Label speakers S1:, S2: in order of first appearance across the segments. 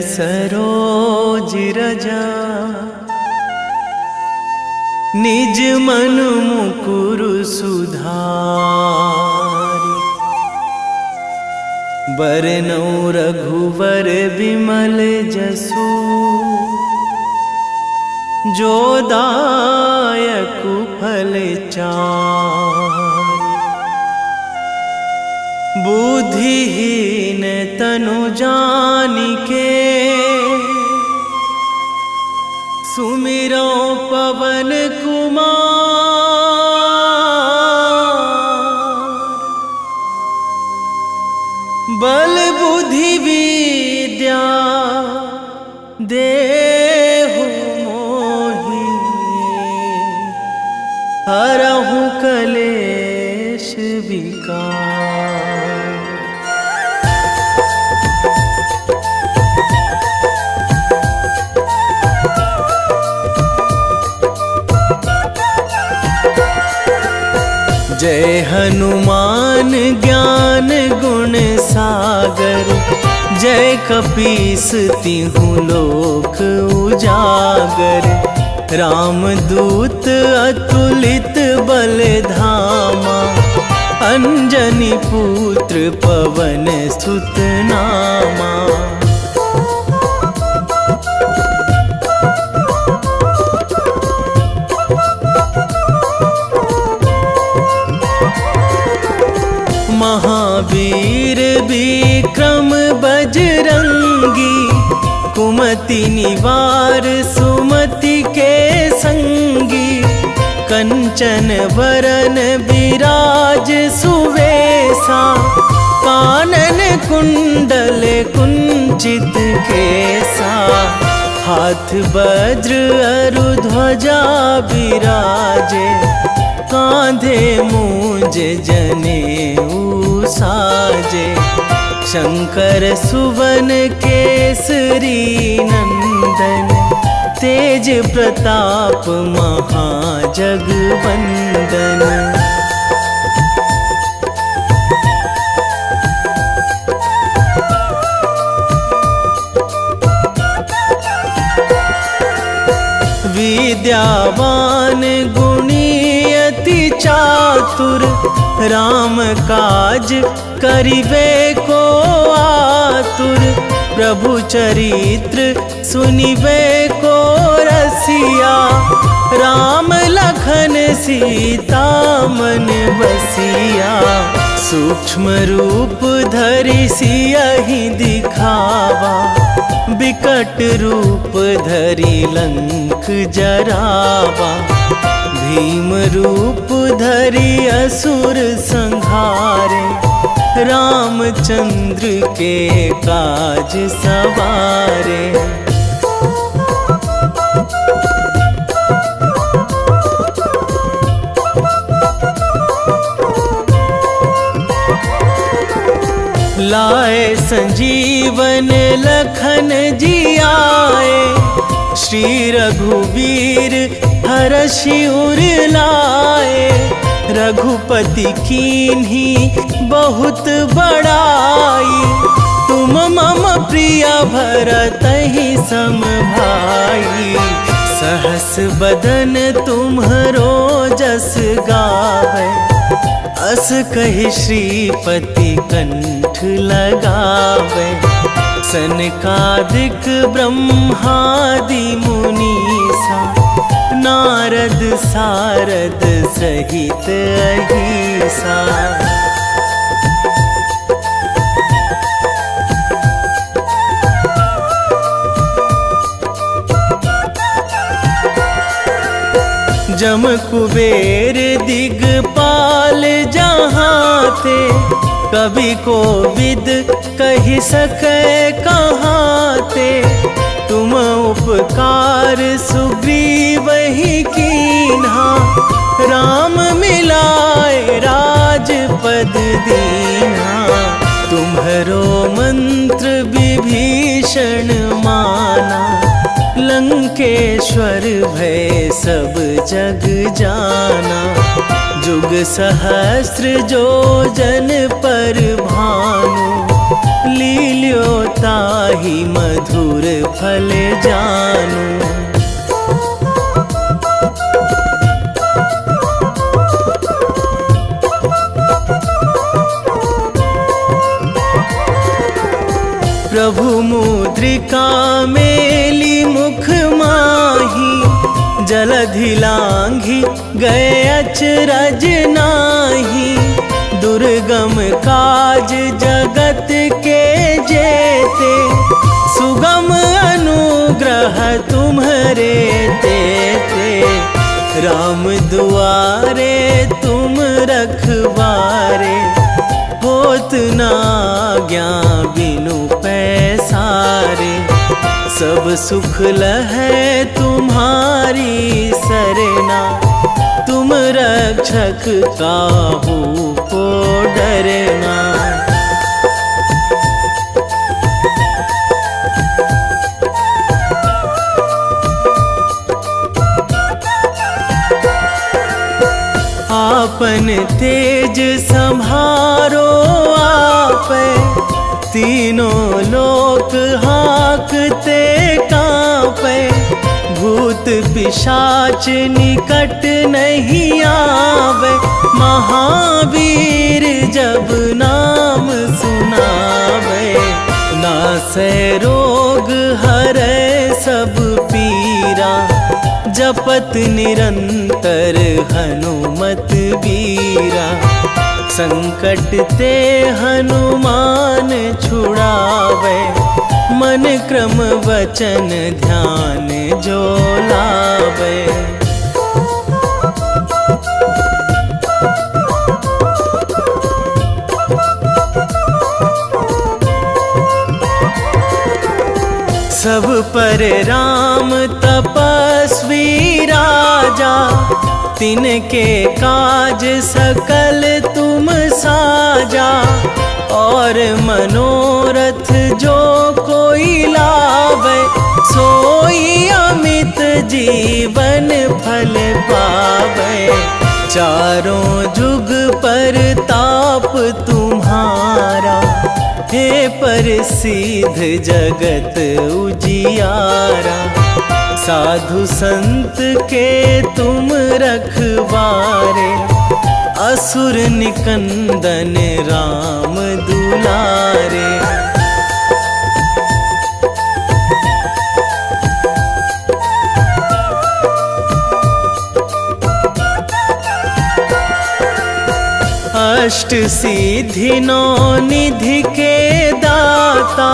S1: सरोज रजा निज मन मुकुर सुधारि। बरनौ रघुवर विमल जसु जो दायकु फल चारि। बुद्धिहीन तनु जानिके सुमिरो पवन कुमार। बल बुद्धि विद्या देहु मोहि हरहु कलेश विकार। जय हनुमान ज्ञान गुण सागर। जय कपीस तिहु लोक उजागर। रामदूत अतुलित बल धामा। अंजनी पुत्र पवन सुत नामा। महावीर विक्रम बजरंगी। कुमति निवार सुमति के संगी। कंचन वरन विराज सुवेशा। कानन कुंडल कुंचित केसा। हाथ वज्र अरु ध्वजा विराजे। कांधे मूंज जनेऊ साजे। शंकर सुवन केसरी नंदन। तेज प्रताप महाजगवंदन। विद्यावान गुणी अति चातुर। राम काज करिबे को आतुर। प्रभु चरित्र सुनिबे को रसिया। राम लखन सीता मन बसिया। सूक्ष्म रूप धरि सियहि दिखावा। विकट रूप धरि लंक जरावा। भीम रूप धरि असुर संहारे। रामचंद्र के काज सवारे। लाए संजीवन लखन जियाए। श्री रघुवीर हरषि उर लाए। रघुपति कीन्ही बहुत बड़ाई। तुम मम प्रिय भरतहि सम भाई। सहस बदन तुम्हरो जस गावै। अस कहि श्रीपति कंठ लगावै। सनकादिक ब्रह्मादि मुनीसा। नारद सारद सहित अहिसा। जम कुबेर दिगपाल जहाँ थे। कवि कोविद कहि सकै कहाँ ते। तुम उपकार सुग्रीवहि कीन्हा। राम मिलाए राजपद दीन्हा। तुम्हरो मंत्र विभीषण माना। लंकेश्वर भय सब जग जाना। जुग सहस्र जो जन पर भानु। लील्यो ताहि मधुर फल जानू। प्रभु मुद्रिका मेली मुख माही, जलधि लांघी गए अचरज नाही। दुर्गम काज जगत के जेते, सुगम अनुग्रह तुम्हरे तेते। राम दुआरे तुम रखवारे, होत ना आज्ञा बिनु पैसारे। सब सुख लहै तुम्हारी सरना, तुम रक्षक काहू को डरना। आपन तेज संभारो आपै, तीनों लोक हाकते कांपै। भूत पिशाच निकट नहीं आवे, महावीर जब नाम सुनावे। नासै रोग हरै सब पीरा, जपत निरंतर हनुमत बीरा। संकट ते हनुमान छुड़ावे, मन क्रम वचन ध्यान जो लावे। सब पर राम तपस्वी राजा, तिनके काज सकल तुम साजा। और मनोरथ जो कोई लावे, सोई अमित जीवन फल पावे। चारों जुग पर ताप तुम्हारा, हे प्रसिद्ध जगत उजियारा। साधु संत के तुम रखवारे, असुर निकंदन राम दुलारे। अष्ट सिद्धि नौ निधि के दाता,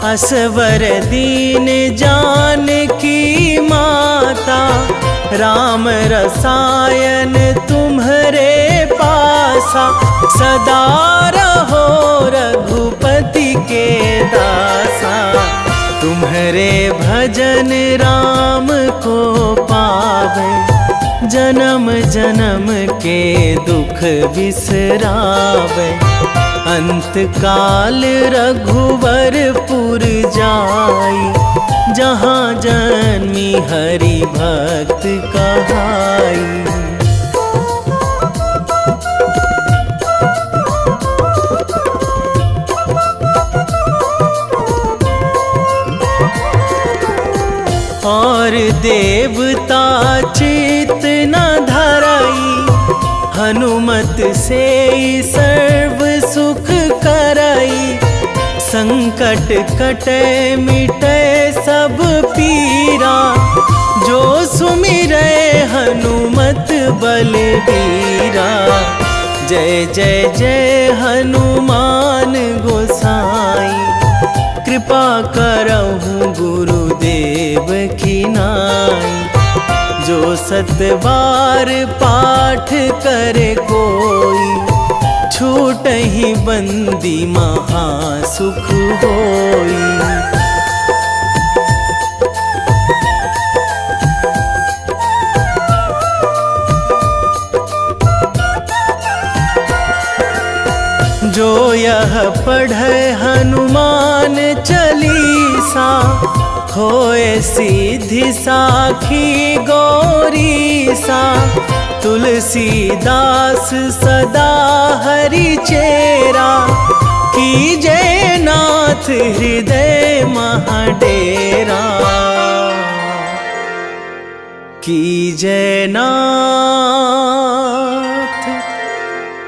S1: असवर दीन जानकी माता। राम रसायन तुम्हरे पासा, सदा रहो रघुपति के दासा। तुम्हरे भजन राम को पावे, जन्म जन्म के दुख बिसरावे। अंत काल रघुवरपुर जाई, जहाँ जन्मी हरि भक्त कहाई। और देवता चित न धराई, हनुमत से सर्व सुख कराई। संकट कटे मिटे सब पीरा, जो सुमिरै हनुमत बलबीरा। जय जय जय हनुमान गोसाई, कृपा करहु गुरुदेव की नाई। जो सतबार पाठ करे कोई, छूटहि बंदी महासुख होई। जो यह पढ़े हनुमान चालीसा, होए सीधी साखी गौरीसा। तुलसीदास सदा हरि चेरा, कीजे नाथ हृदय महाडेरा, कीजे नाथ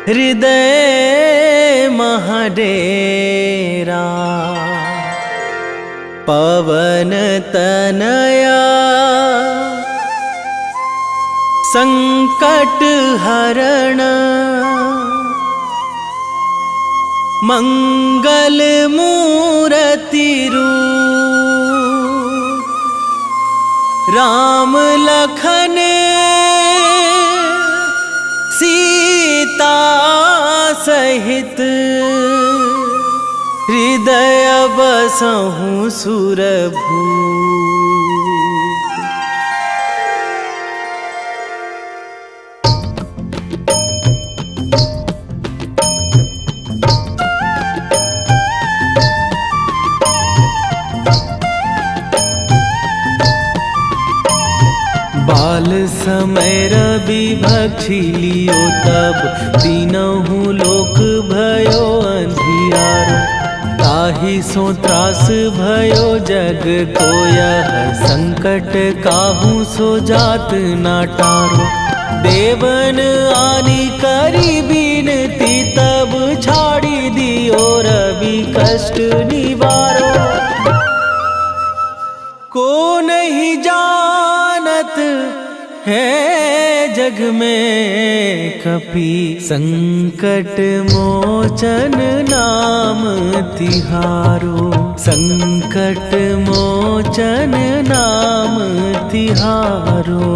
S1: हृदय महाडेरा। पवन तनया संकट हरण, मंगल मूर्ति रूप, राम लखन सीता सहित, हृदय बसहु सुरभूप। बाल समय रवि भक्षी लियो तब, तीनहु लोक भयो अंधियारो। ताहि सो त्रास भयो जग को यह, संकट काहू सो जात ना टारो। देवन आनी करी बिनती तब, छाड़ी दियो रवि कष्ट निवारो। को नहीं जानत है जग में कपि, संकट मोचन नाम तिहारो। संकट मोचन नाम तिहारो।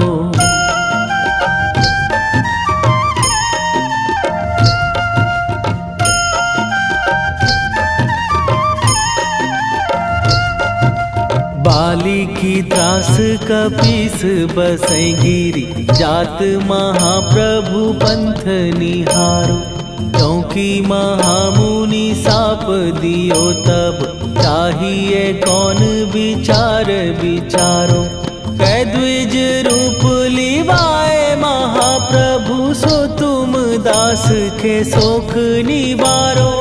S1: बाली की त्रास कपीस बसै गिरी, जात महाप्रभु पंथ निहारो। क्योंकि महामुनि साप दियो तब, चाहिए कौन विचार विचारो। कै द्विज रूप लिवाए महाप्रभु, सो तुम दास के शोक निवारो।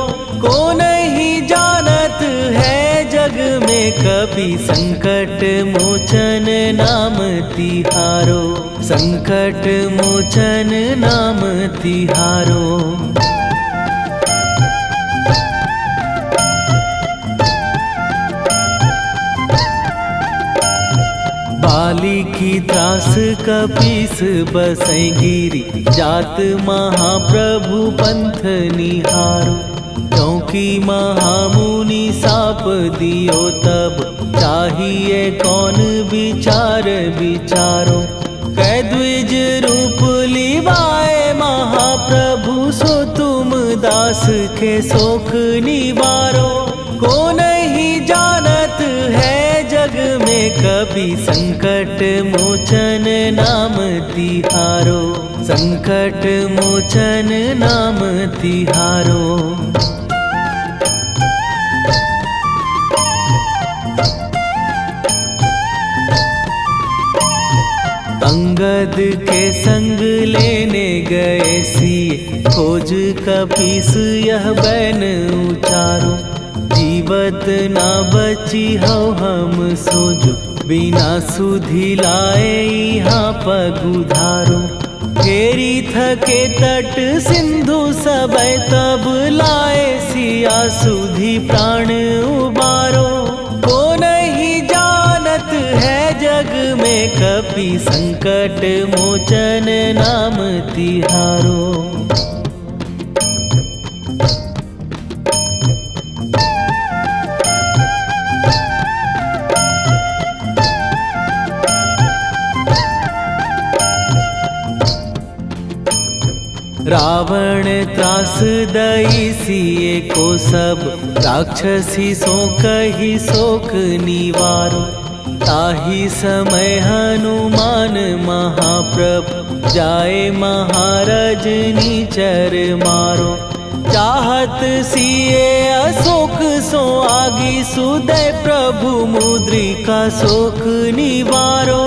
S1: को नहीं जानत है जग में कपि, संकट मोचन नाम तिहारो। संकट मोचन नाम तिहारो। बाली की त्रास कपीस बसै गिरी, जात महाप्रभु पंथ निहारो। क्योंकि महामुनि साप दियो तब, चाहिए कौन विचार विचारो। कै द्विज रूप लिवाए महाप्रभु, सो तुम दास के शोक निवारो। को नहीं जानत है जग में कपि, संकट मोचन नाम तिहारो। संकट मोचन नाम तिहारो। अंगद के संग लेने गए सिए, खोज कपीस यह बैन उचारो। जीवत ना बची हो हम सोजो, बिना सुधि लाए यहाँ पगुधारो। फेरी थके तट सिंधु सबय, तब लाए सिया सुधि प्राण उबारो। को नहीं जानत है जग में कपि, संकट मोचन नाम तिहारो। रावण त्रास दई सिए को सब, राक्षसी सो कही शोक निवारो। ताहि समय हनुमान महाप्रभु, जाए महाराज नीचर मारो। चाहत सिए अशोक सो आगी, सुदय प्रभु मुद्रिका शोक निवारो।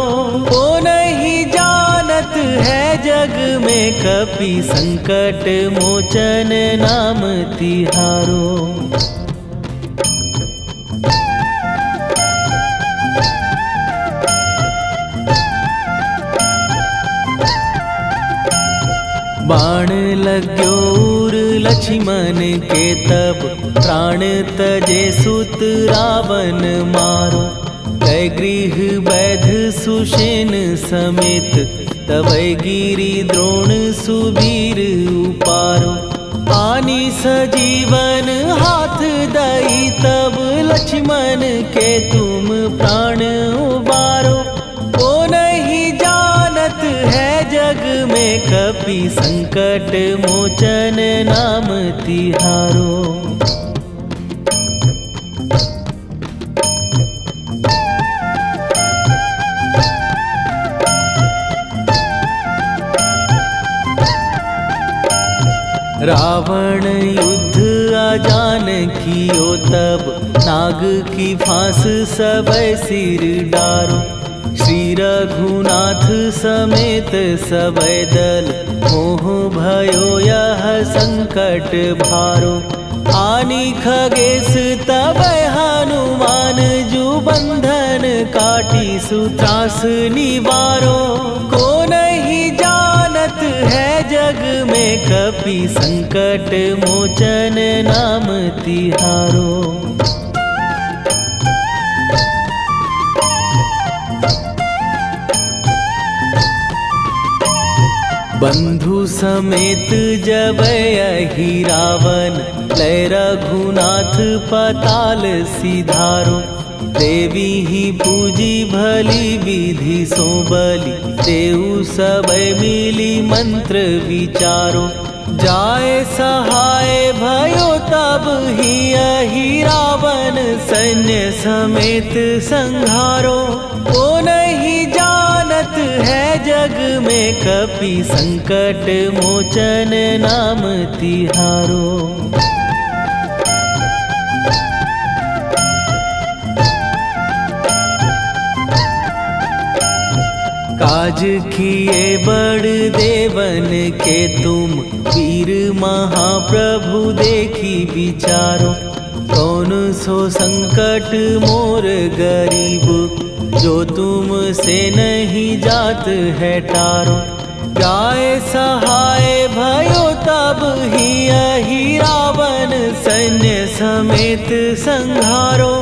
S1: को नहीं जानत है जग में कपि संकट मोचन नाम तिहारो। बाण लाग्यो उर लक्ष्मण के तब प्राण तजे सुत रावण मारो। कै गृह वैध सुषेण समेत तबै गिरि द्रोण सुबीर उपारो। आनी सजीवन हाथ दई तब लक्ष्मण के तुम प्राण उबारो। ओ नहीं जानत है जग में कपि संकट मोचन नाम तिहारो। रावण युद्ध आजान कियो तब नाग की फांस सबै सिर डारो। श्री रघुनाथ समेत सबै दल मोह भयो यह संकट भारो। आनी खगेश तबै हनुमान जु बंधन काटी सुत्रास निवारो। को नहीं जानत है जग में कपि संकट मोचन नाम तिहारो। बंधु समेत जबै अहि रावण लय रघुनाथ पताल सिधारो। देवी ही पूजी भली विधि सो बलि तेउ सबै मिली मंत्र विचारो। जाय सहाय भयो तब ही अहि रावण सैन्य समेत संहारो। ओ नहीं जानत है जग में कपि संकट मोचन नाम तिहारो। काज किए बड़ देवन के तुम वीर महाप्रभु देखी विचारो। कौन सो संकट मोर गरीब जो तुम से नहीं जात है टारो। जाय सहाय भयो तब ही अहि रावण सैन्य समेत संहारो।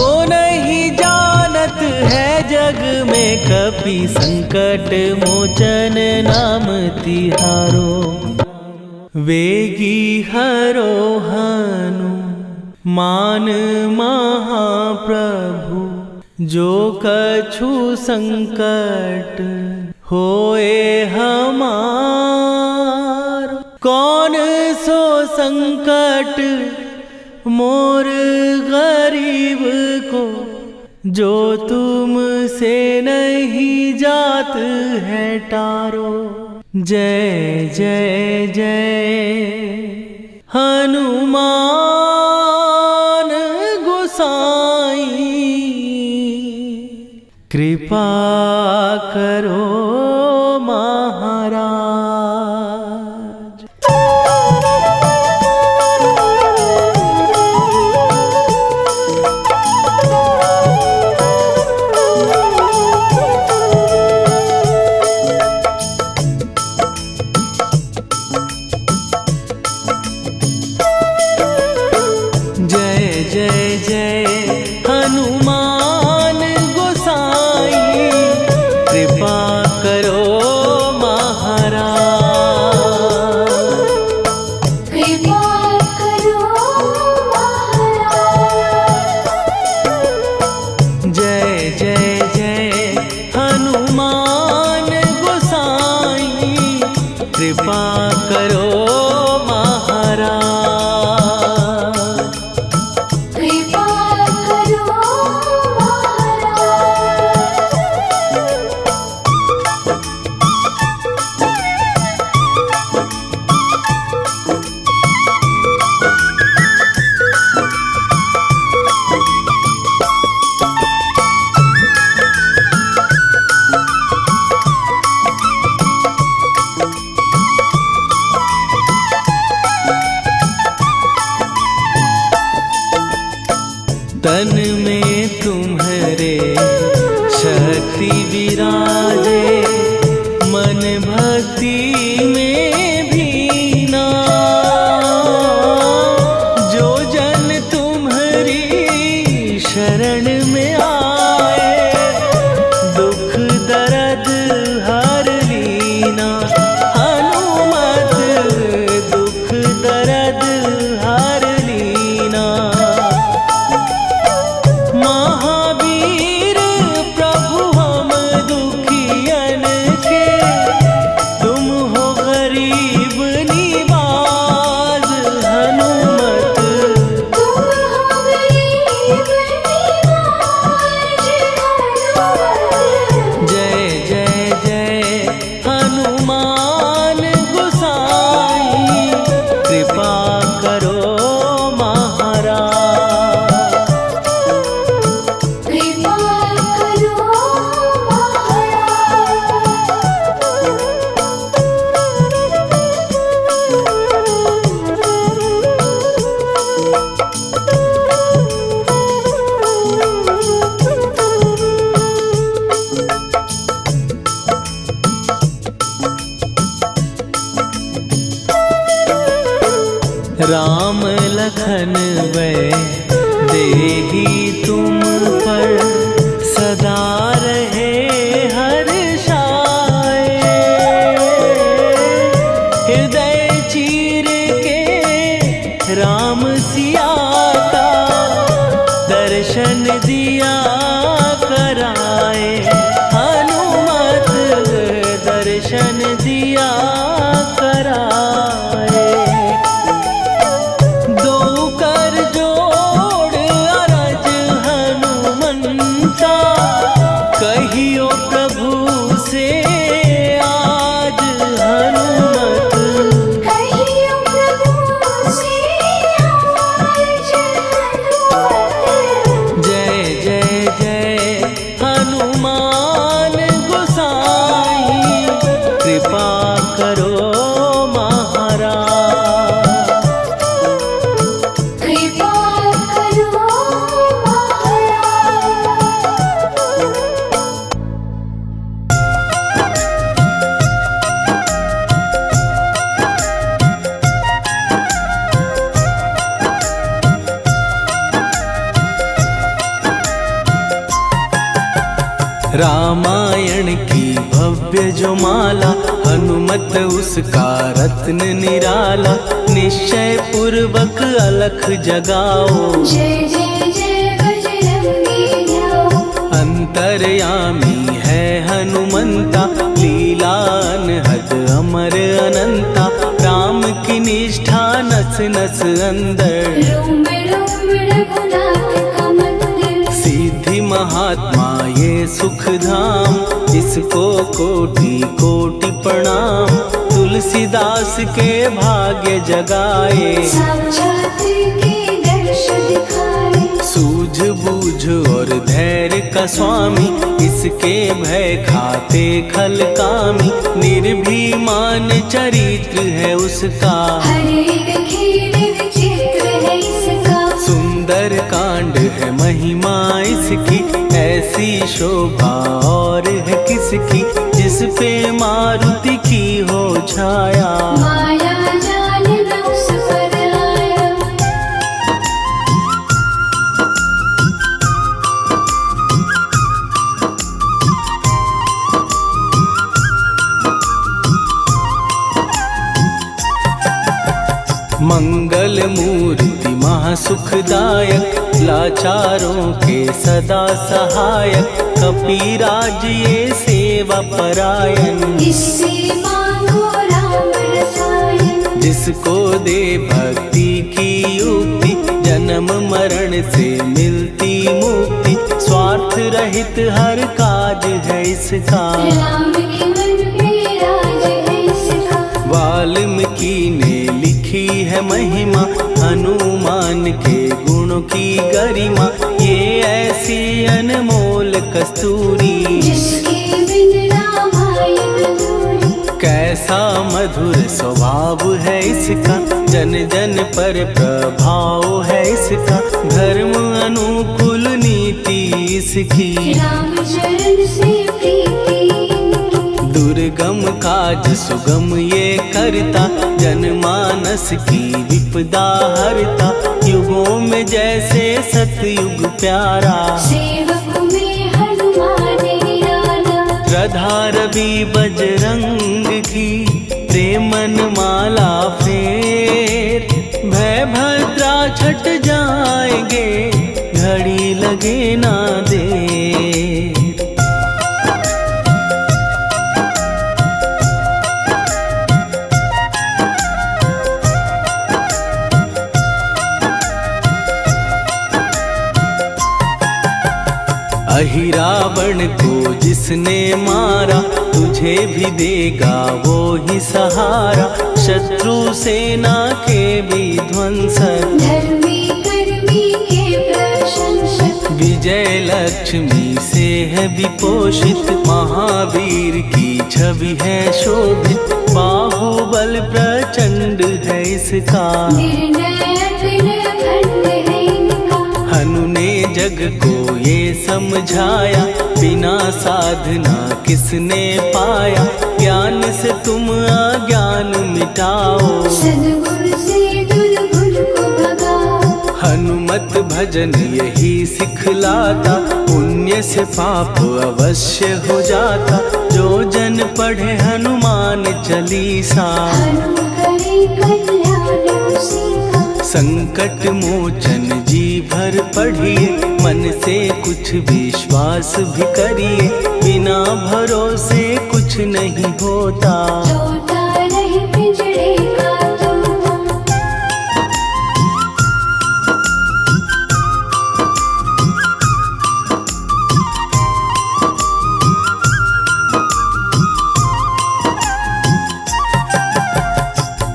S1: ओ नहीं जानत है जग में कपि संकट मोचन नाम तिहारो। वेगी हरो हनु मान महाप्रभु जो कछु संकट होए हमार। कौन सो संकट मोर गरीब को जो तुम से नहीं जात है टारो। जय जय जय हनुमान गोसाई कृपा करो महाराज। कृपा कर लखन वै देही तुम पर सदा रहे हर्षाए। हृदय चीर के राम सिया का दर्शन दिया कराए। हनुमत दर्शन दिया कराए। दो कर जोड़ अरज हनुमंता कहियो प्रभु से आज हनुमत।
S2: कहियो प्रभु से आज हनुमत।
S1: जय जय जय हनुमान गोसाई कृपा करो महाराज।
S2: कृपा करो महाराज।
S1: रामायण की भव्य जो माला हनुमत उसका रत्न निराला। निश्चय पूर्वक अलख जगाओ
S2: जय जय जय बजरंगी जाओ।
S1: अंतर्यामी है हनुमंता लीला अनहद अमर अनंता। राम की निष्ठा नस नस अंदर
S2: रोम रोम रघुनाथ का मंदिर।
S1: सिद्धि महात्मा ये सुख धाम इसको कोटि कोटि प्रणाम। तुलसीदास के भाग्य जगाए
S2: साक्षात के दर्श दिखाए।
S1: सूझ बूझ और धैर्य का स्वामी इसके भय खाते खल कामी। निर्भीमान चरित्र है उसका
S2: हर एक खेल विचित्र है इसका।
S1: सुंदर कांड है महिमा इसकी। ऐसी शोभा और है किसकी जिस पे मारुति की हो छाया।
S2: माया जाल न उस पर आया।
S1: मंगल मूर्ति महासुखदायक लाचारों के सदा सहायक। कपीराज ये सेवा परायण
S2: इससे मांगो राम रसायन।
S1: जिसको दे भक्ति की युक्ति जन्म मरण से मिलती मुक्ति। स्वार्थ रहित हर काज है इसका
S2: राम के मन में राज है इसका।
S1: वाल्मीकि ने लिखी है महिमा हनुमान के गुणों की गरिमा। ये ऐसी अनमोल कस्तूरी
S2: जिसके बिन रामायण अधूरी।
S1: कैसा मधुर स्वभाव है इसका जन जन पर प्रभाव है इसका। धर्म अनुकूल नीति इसकी
S2: राम चरण से प्रीति।
S1: दुर्गम काज सुगम ये करता जनमानस की विपदा हरता। युगों में जैसे सतयुग प्यारा
S2: सेवक में हनुमान निराला।
S1: श्रद्धा रवि बजरंग की प्रेमन माला फेर। भय भद्रा छट जाएंगे घड़ी लगे ना देर। अहिरावण को जिसने मारा तुझे भी देगा वो ही सहारा। शत्रु सेना के विध्वंसक
S2: धर्मी कर्मी के प्रशंसक।
S1: विजय लक्ष्मी से है विपोषित। महावीर की छवि है शोभित। बाहुबल प्रचंड है इसका
S2: निर्णयक निर्भंड है इनका।
S1: हनु ने जग को ये समझाया बिना साधना किसने पाया। ज्ञान से तुम अज्ञान मिटाओ
S2: सद्गुण से दुर्गुण को भगाओ।
S1: हनुमत भजन यही सिखलाता, पुण्य से पाप अवश्य हो जाता। जो जन पढ़े हनुमान चालीसा,
S2: हनुम करे कल्याण उसी का।
S1: संकट मोचन जी भर पढ़िए, मन से कुछ विश्वास भी करिए। बिना भरोसे कुछ नहीं होता,
S2: तोता रहे पिंजरे का तोता।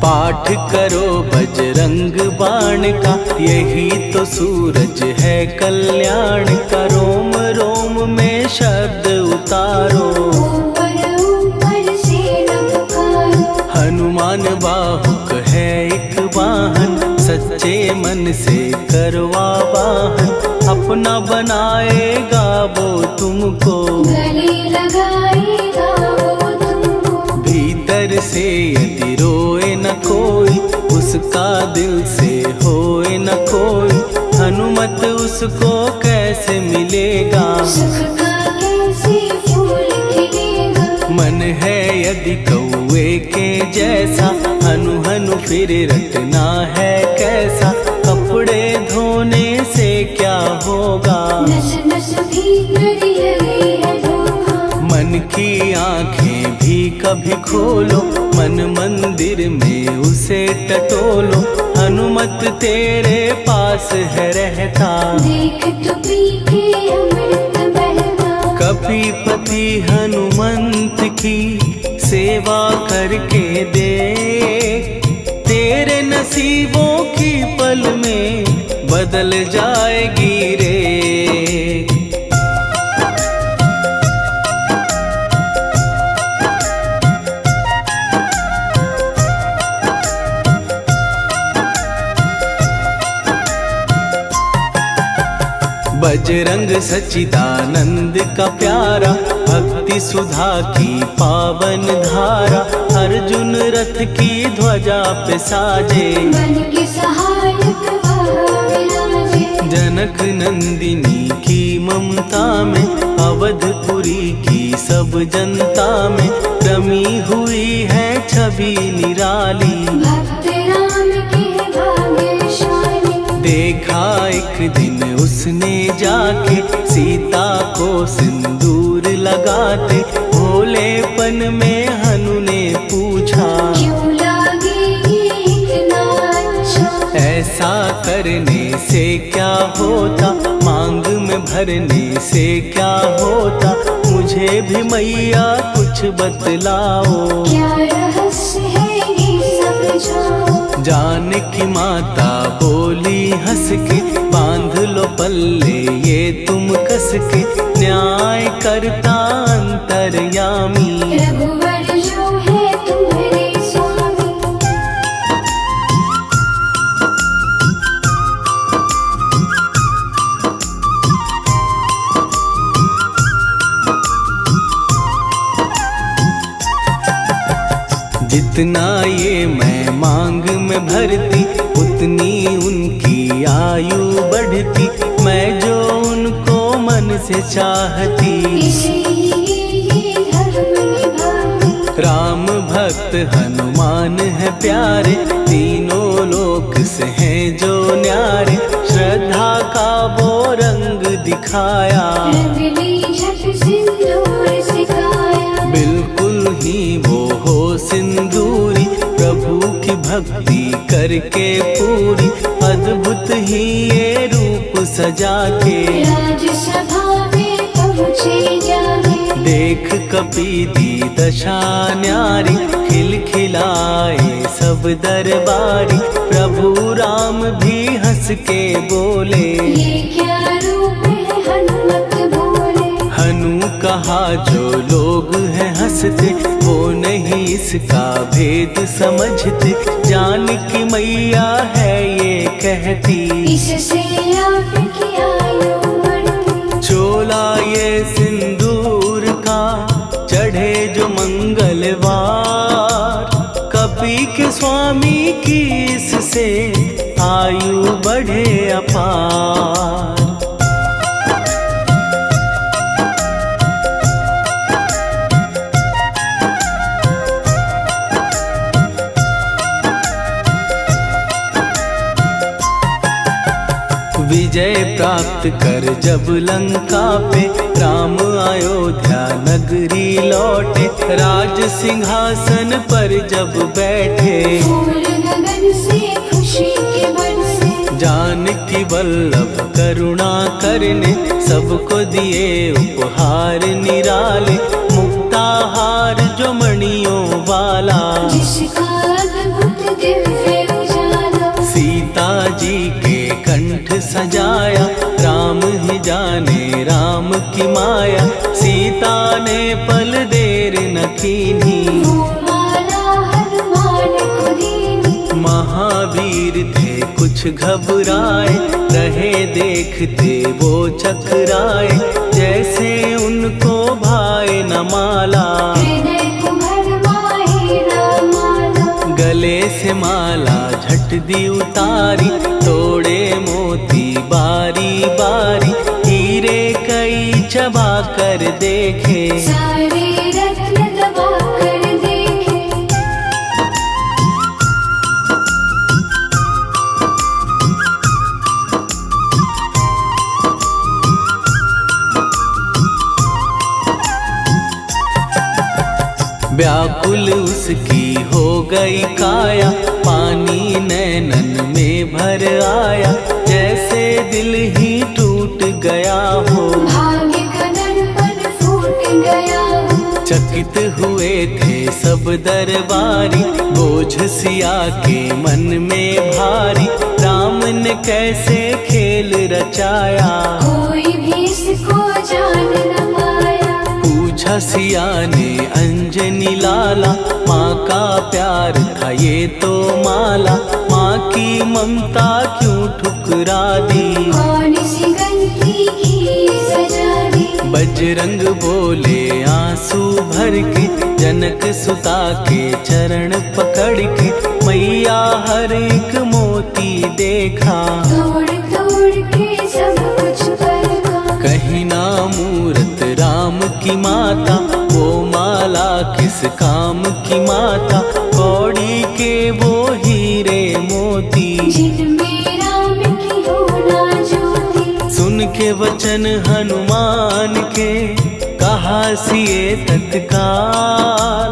S1: पाठ करो बजरंग बाण का, यही तो सूरज है कल्याण का। रोम रोम में शब्द उतारो,
S2: ऊपर ऊपर से न पुकारो।
S1: हनुमान बाहुक है एक वाहन, सच्चे मन से करवा वाहन। अपना बनाएगा वो तुमको,
S2: गले लगाएगा वो तुमको।
S1: भीतर से यदि रोए न कोई, उसका दिल से होए न कोई। हनुमत उसको कैसे मिलेगा,
S2: सुख का कैसे फूल खिलेगा।
S1: मन है यदि कौए के जैसा, हनु हनु फिर रटना है कैसा। कपड़े धोने से क्या होगा,
S2: नस नस भीतर लगी है धोखा।
S1: मन की आंखें भी कभी खोलो, मन मंदिर में उसे टटोलो। हनुमत तेरे पास है रहता,
S2: देख तो पी के अमृत बहता।
S1: कपीपति हनुमंत की सेवा करके दे, तेरे नसीबों की पल में बदल जाएगी रे। बजरंग सच्चिदानंद का प्यारा, भक्ति सुधा की पावन धारा। अर्जुन रथ की ध्वजा पे साजे,
S2: मन के सहायक वह विराजे।
S1: जनक नंदिनी की ममता में, अवधपुरी की सब जनता में रमी हुई है छवि निराली।
S2: भक्त राम के भाग्यशाली,
S1: देखा एक दिन उसने जाके सीता को सिंदूर लगाते। भोलेपन में हनु ने पूछा,
S2: क्यों लागे ये इतना अच्छा।
S1: ऐसा करने से क्या होता, मांग में भरने से क्या होता। मुझे भी मैया कुछ बतलाओ,
S2: क्या रहस्य है ये समझाओ।
S1: जानकी माता बोली हंस के, बांध लो पल्ले ये तुम कस के। न्याय करता अंतर्यामी,
S2: रघुवर जो है तुम्हारे स्वामी।
S1: जितना ये मैं मांग में भरती, उतनी उनकी आयु बढ़ती। मैं जो उनको मन से चाहती,
S2: इसलिए ये धर्म निभाती।
S1: राम भक्त हनुमान है प्यारे, तीनों लोक से हैं जो न्यारे। श्रद्धा का वो रंग दिखाया,
S2: रंगली झट सिंदूर सिखाया।
S1: बिल्कुल ही वो हो सिंदूरी, प्रभु की भक्ति करके पूरी। अद्भुत ही ये रूप सजा के,
S2: राजसभा में पहुँचे जाके।
S1: देख कपीदी दशा न्यारी, खिलखिलाए सब दरबारी। प्रभु राम भी हंस के बोले,
S2: ये क्या रूप है हनुमत बोले।
S1: हनु कहा जो लोग हैं हंसते, वो नहीं इसका भेद समझते। जानकी मैया है ये कहती,
S2: इससे आपकी आयु बढ़ती।
S1: चोला ये सिंदूर का चढ़े जो मंगलवार। कपी के स्वामी की इससे आयु बढ़े अपार। विजय प्राप्त कर जब लंका पे राम अयोध्या नगरी लौटे, राज सिंहासन पर जब बैठे,
S2: फूल गगन से खुशी के बरसे,
S1: जानकी वल्लभ करुणा करने सबको दिए उपहार निराले, मुक्ताहार जो मणियों वाला,
S2: जिसका अद्भुत दिव्य उजाला,
S1: सीता जी के कंठ सजाया, राम ही जाने राम की माया, सीता ने पल देर न कीन्ही,
S2: वो माला हनुमान को दीनी।
S1: महावीर थे कुछ घबराए, रहे देखते वो चकराए, जैसे उनको भाए न माला,
S2: हृदय को भरमाए न माला,
S1: गले से माला झट दी उतारी, तोड़े मोती बारी बारी, हीरे कई चबा कर देखे,
S2: सारे रत्न दबा कर देखे।
S1: व्याकुल उसकी हो गई काया, पानी नैनन में भर आया, जैसे दिल ही टूट गया हो,
S2: भाग्य का दर्पण फूट गया हो,
S1: चकित हुए थे सब दरबारी, बोझ सिया के मन में भारी, राम ने कैसे खेल रचाया,
S2: कोई भी इसको जान न पाया।
S1: पूछा सिया ने अंजनी लाला, माँ का प्यार था ये तो माला, माँ की ममता क्यों ठुकरा दी,
S2: कौन सी गलती की सजा दी।
S1: बजरंग बोले आंसू भर के, जनक सुता के चरण पकड़ के, मैया हर एक मोती देखा,
S2: तोड़ तोड़ के सब कुछ परखा।
S1: कहीं ना मूरत राम की माता, वो माला किस काम की माता, कौड़ी के वो हीरे मोती,
S2: जिनमें राम की हो ना ज्योति।
S1: सुन के वचन हनुमान के, कहा सिए तत्काल,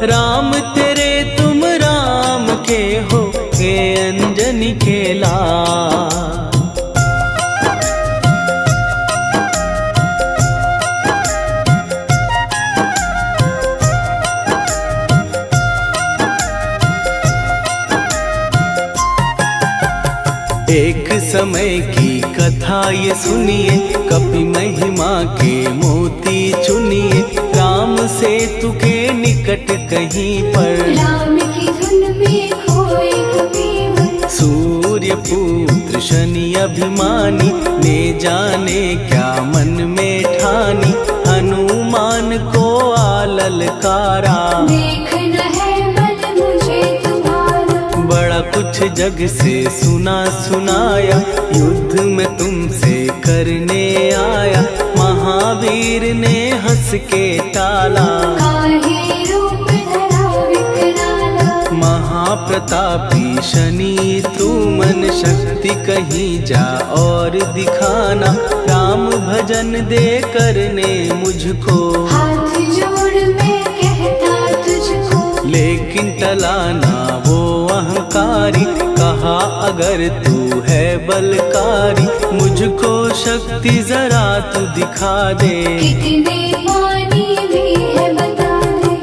S1: राम तेरे तुम राम के हो, के अंजनी के लाल। एक समय की कथा ये सुनिए, कपि महिमा के मोती चुनिए, राम सेतु के निकट कहीं पर,
S2: राम की धुन में खोए कबीर।
S1: सूर्य पुत्र शनि अभिमानी, ने जाने क्या मन में ठानी, हनुमान को आललकारा,
S2: देखना है बल मुझे तुम्हारा।
S1: बड़ा कुछ जग से सुना सुनाया, युद्ध में तुमसे करने आया, महावीर ने हंस के टाला,
S2: काहे रूप धरा विकराला।
S1: महाप्रतापी शनि तू मन शक्ति कहीं जा और दिखाना, राम भजन दे करने मुझको,
S2: हाथ जोड़ मैं कहता तुझको।
S1: लेकिन टलाना वो अहंकारी, कहा अगर तू है बलकारी, मुझको शक्ति जरा तू दिखा दे,
S2: कितने पानी भी है बता दे।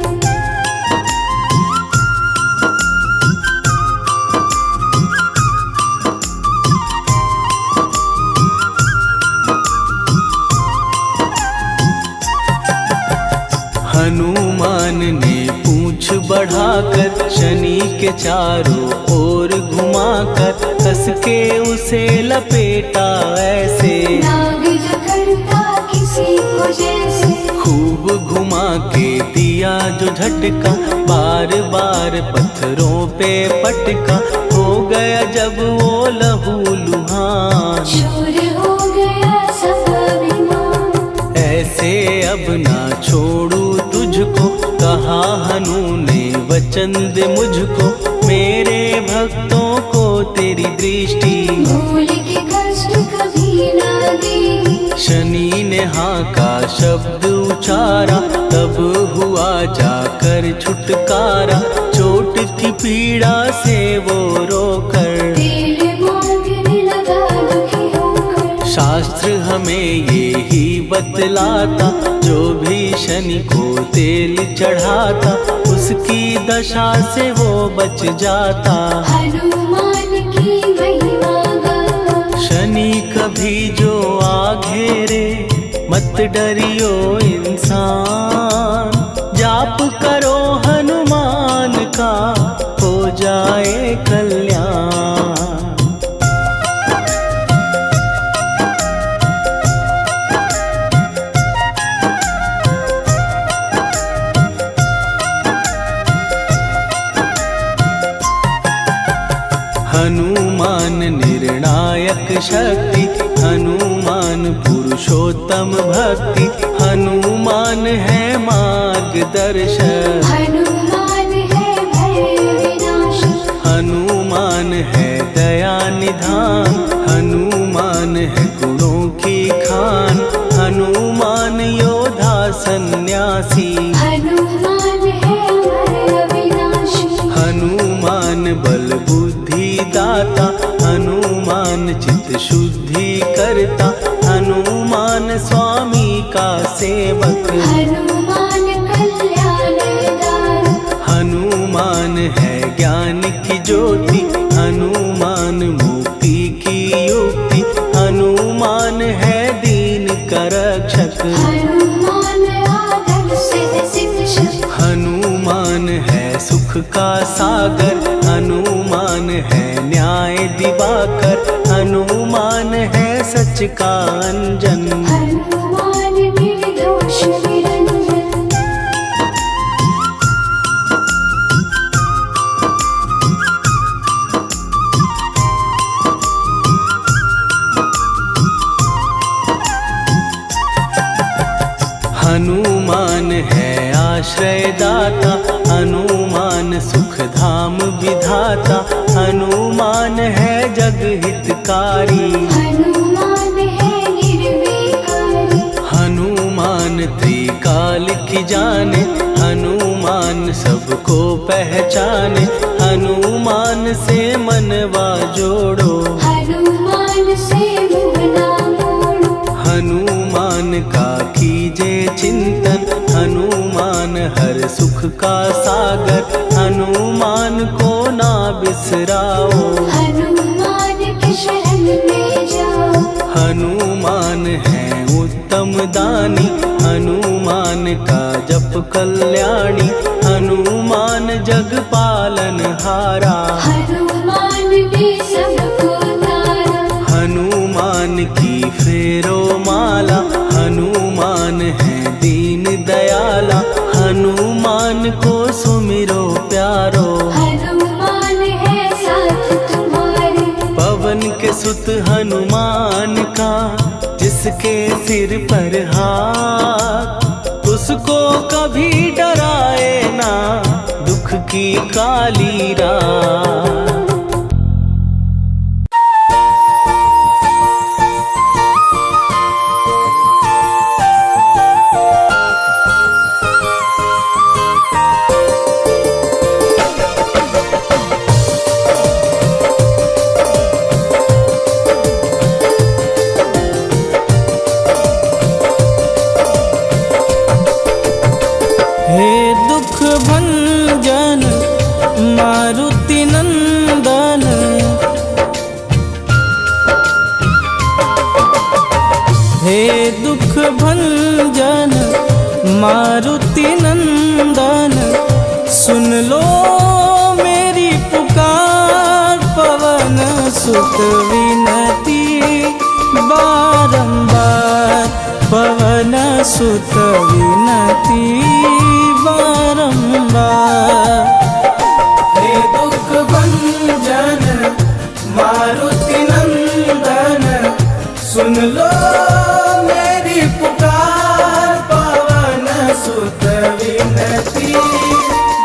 S1: हनुमान ने पूंछ बढ़ाकर, शनि के चारों ओर घुमाकर, कस के उसे लपेटा ऐसे,
S2: नाग जो करता किसी को जैसे।
S1: खूब घुमा के दिया जो झटका, बार बार पत्थरों पे पटका, हो गया जब वो लहू लुहान,
S2: चूर हो गया सब अभिमान।
S1: ऐसे अब ना छोड़ू तुझको, कहा हनु ने वचन दे मुझको। मेरे भक्तों को तेरी दृष्टि,
S2: भूल के कष्ट कभी ना देगी।
S1: शनि ने हाँ का शब्द उचारा, तब हुआ जाकर छुटकारा। चोट की पीड़ा से वो रोकर,
S2: तेल मांगने लगा दुखी होकर।
S1: शास्त्र हमें ये ही बतलाता, जो भी शनि को तेल चढ़ाता, उसकी दशा से वो बच जाता।
S2: हनुमान की महिमा गाता।
S1: शनि कभी जो आ घेरे, मत डरियो इंसान। जाप करो हनुमान का, हो जाए कल्याण। हनुमान निर्णायक शक्ति, हनुमान पुरुषोत्तम भक्ति। हनुमान है मार्गदर्शक,
S2: हनुमान है भय विनाशक।
S1: हनुमान है दया निधान। हनुमान है गुणों की खान, हनुमान योद्धा सन्यासी।
S2: हनुमान है भय विनाशी।
S1: हनुमान बल बुद्धि दाता, हनुमान चित्त शुद्धि करता। हनुमान स्वामी का सेवक,
S2: हनुमान कल्याणदायक।
S1: हनुमान है ज्ञान की ज्योति। हनुमान मुक्ति की युक्ति, हनुमान है दीन का रक्षक।
S2: हनुमान आदर से शिक्षक।
S1: हनुमान है सुख का सागर, हनुमान है न्याय दिवाकर। हनुमान है सच का अंजन,
S2: हनुमान निर्दोष निरंजन।
S1: हनुमान है आश्रय दाता, हनुमान सुख धाम विधाता। हनुमान है जग हितकारी,
S2: हनुमान है निर्विकारी।
S1: हनुमान त्रिकाल की जाने। हनुमान सबको पहचाने, हनुमान से मनवा जोड़ो।
S2: हनुमान से मुँह ना मोड़ो।
S1: हनुमान का कीजे चिंतन, हनुमान हर सुख का सागर। हनुमान को ना बिसराओ,
S2: हनुमान के शरण में जाओ।
S1: हनुमान है उत्तम दानी, हनुमान का जप कल्याणी। हनुमान जग पालन हारा,
S2: हनुमान ने सबको तारा।
S1: हनुमान की फेरो माला। हनुमान है दीन दयाला, हनुमान को सुमिरो प्यारो।
S2: हनुमान है साथ तुम्हारे।
S1: पवन के सुत हनुमान का, जिसके सिर पर हाथ, उसको कभी डराए ना दुख की काली रात। हे दुख भंजन मारुति नंदन, हे दुख भंजन मारुति नंदन। सुन लो मेरी पुकार, पवन सुत विनती बारंबार। पवन सुत विनती बारंबार। हे दुख भंजन सुत विनती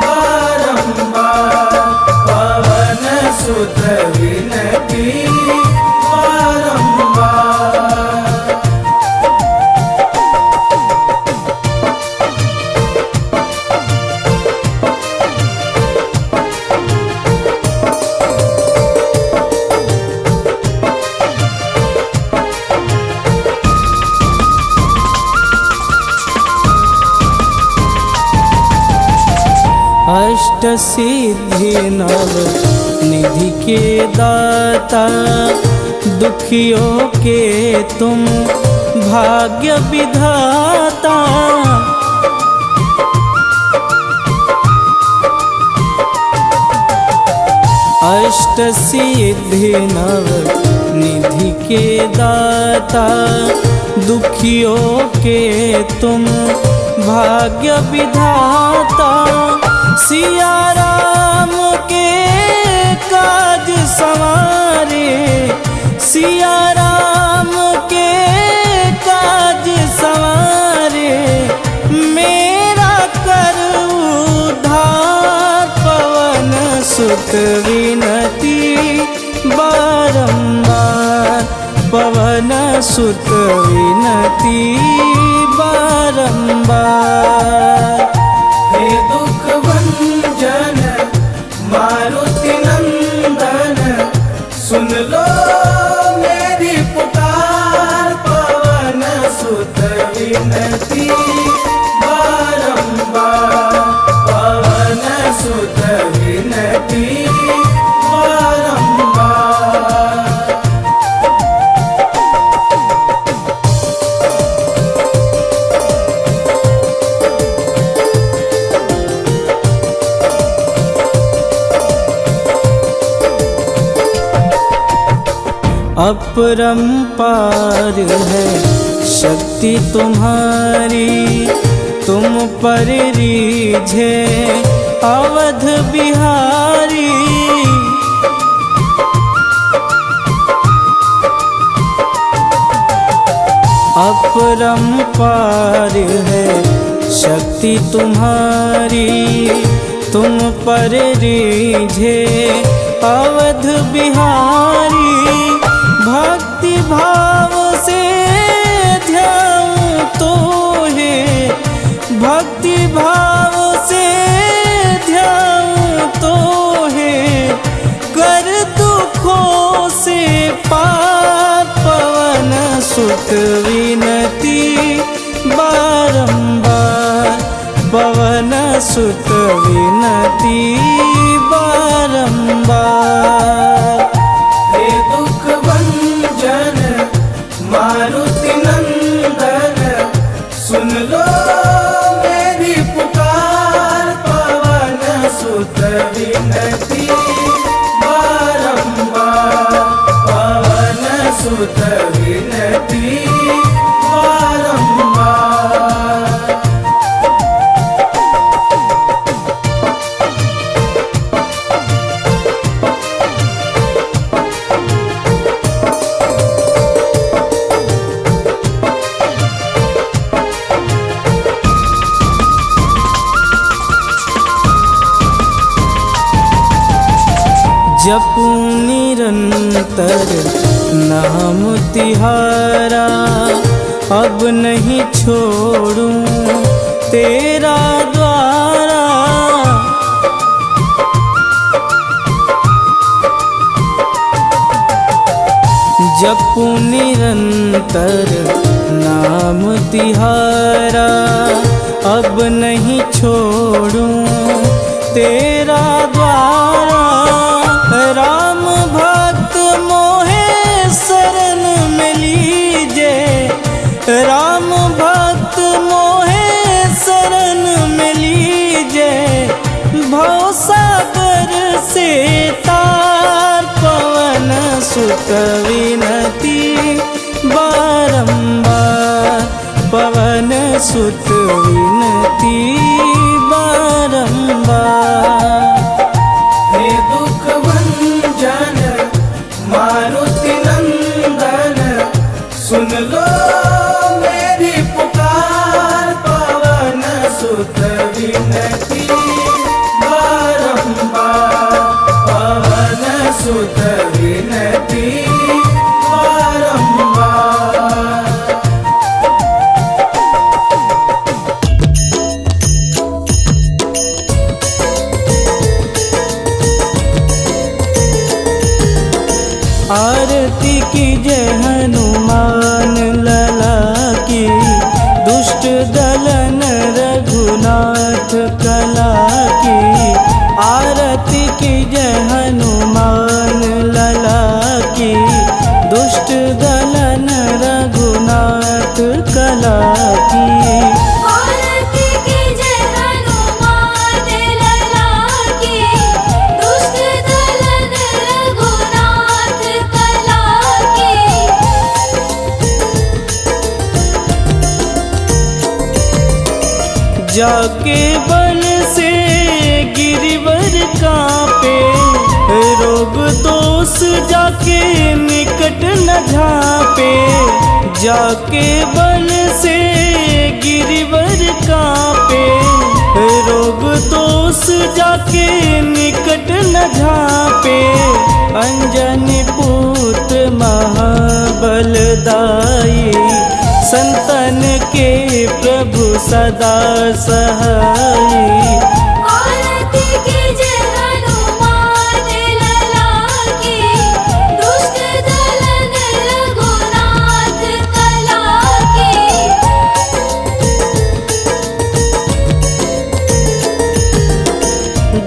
S1: बारंबार, पवन सुत विनती बारंबार। अष्ट सिद्धि नव निधि के दाता, दुखियों के तुम भाग्य विधाता। अष्ट सिद्धि नव निधि के दाता, दुखियों के तुम भाग्य विधाता। सिया राम के काज संवारे, सिया राम के काज संवारे, मेरा कर उद्धार। पवन सुत विनती बारंबार, पवन सुत विनती बारंबार। हे दुख भंजन मारुति नंदन, सुन लो मेरी पुकार। पवन सुत विनती बारंबार, पवन सुत विनती बारंबार। अपरंपार है शक्ति तुम्हारी, तुम पर रीझे अवध बिहारी। अपरंपार है शक्ति तुम्हारी, तुम पर रीझे अवध बिहारी। भक्ति भाव से ध्याऊं तो है, भक्ति भाव से ध्याऊं तो है, कर दुखों से पार। पवन सुत विनती बारंबार, पवन सुत विनती बारंबार। हे दुख भंजन मारुति नंदन, सुन लो मेरी पुकार। पवन सुत विनती बारंबार, पवन सुत विनती बारंबार। जपूं निरंतर नाम तिहारा, अब नहीं छोड़ूं तेरा द्वारा। जपूं निरंतर नाम तिहारा, अब नहीं छोड़ूं तेरा द्वारा। राम भक्त मोहे शरण में लीजे, राम भक्त मोहे शरण में लीजे। भवसागर से तार, पवन सुत विनती बारंबार, पवन सुत विनती बारंबार। हे दुख भंजन मारुति नंदन, सुन लो मेरी पुकार। पवन दलन रघुनाथ कला की, आरती की जय हनुमान लला की। दुष्ट दलन रघुनाथ कला की,
S2: आरती की जय हनुमान लला की। दुष्ट दलन रघुनाथ कला की।
S1: जाके बल से गिरिवर कांपे, रोग दोष जाके निकट न झांपे। जाके बल से गिरिवर कांपे, रोग दोष जाके निकट न झांपे। अंजनी पूत महाबलदाई, संतन के प्रभु सदा सहाई।
S2: आरती की जय हनुमान लला की। दुष्ट दलन रघुनाथ कला की।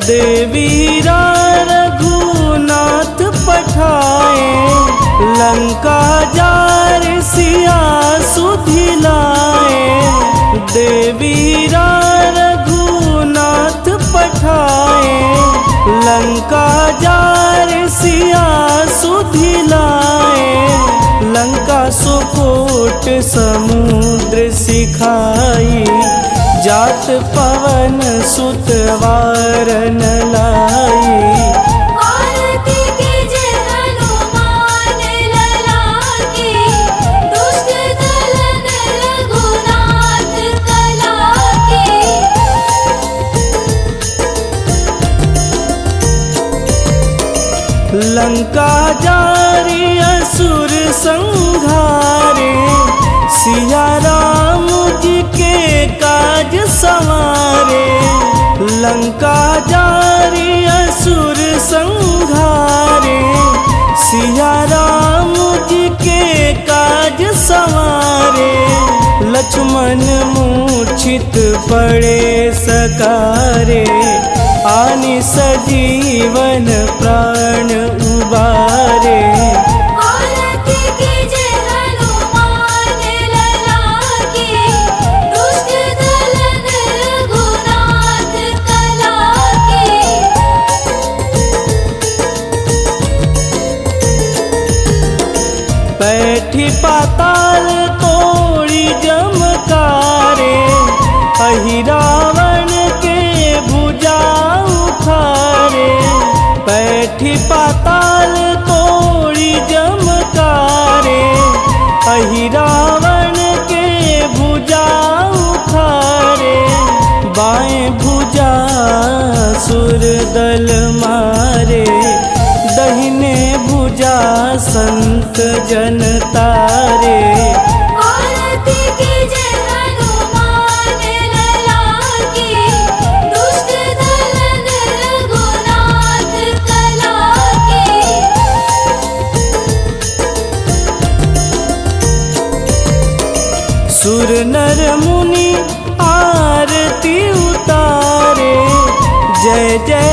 S1: देवीरा रघुनाथ पठाए, लंका जार सिया सुधिलाए। देवीरा रघुनाथ पठाए, लंका जार सिया सुधिलाए। लंका सुकोट समुद्र सिखाई, जात पवन सुत वारन लाई।
S2: आरती की जय हनुमान लला की। दुष्ट दलन रघुनाथ कला की।
S1: लंका जारी असुर संहारे, सिया राम जी के काज संवारे। लंका जारी असुर संहारे, सिया राम जी के काज संवारे। लक्ष्मण मूर्छित पड़े सकारे, आनि सजीवन प्राण उबारे।
S2: आरती की जय हनुमान लला की। दुष्ट दलन रघुनाथ कला की।
S1: बैठी पाताल तोड़ी जमकारे, अहिरावण के भुजा उखारे। बैठी पाताल तोड़ी जमकारे, अहिरावण के भुजा उखारे। बाएं भुजा सुर दल मारे, दहिने भुजा संत जन तारे।
S2: आरती की जय हनुमान लला की। दुष्ट दलन रघुनाथ कला की।
S1: सुर नर मुनि आरती उतारे, जय जय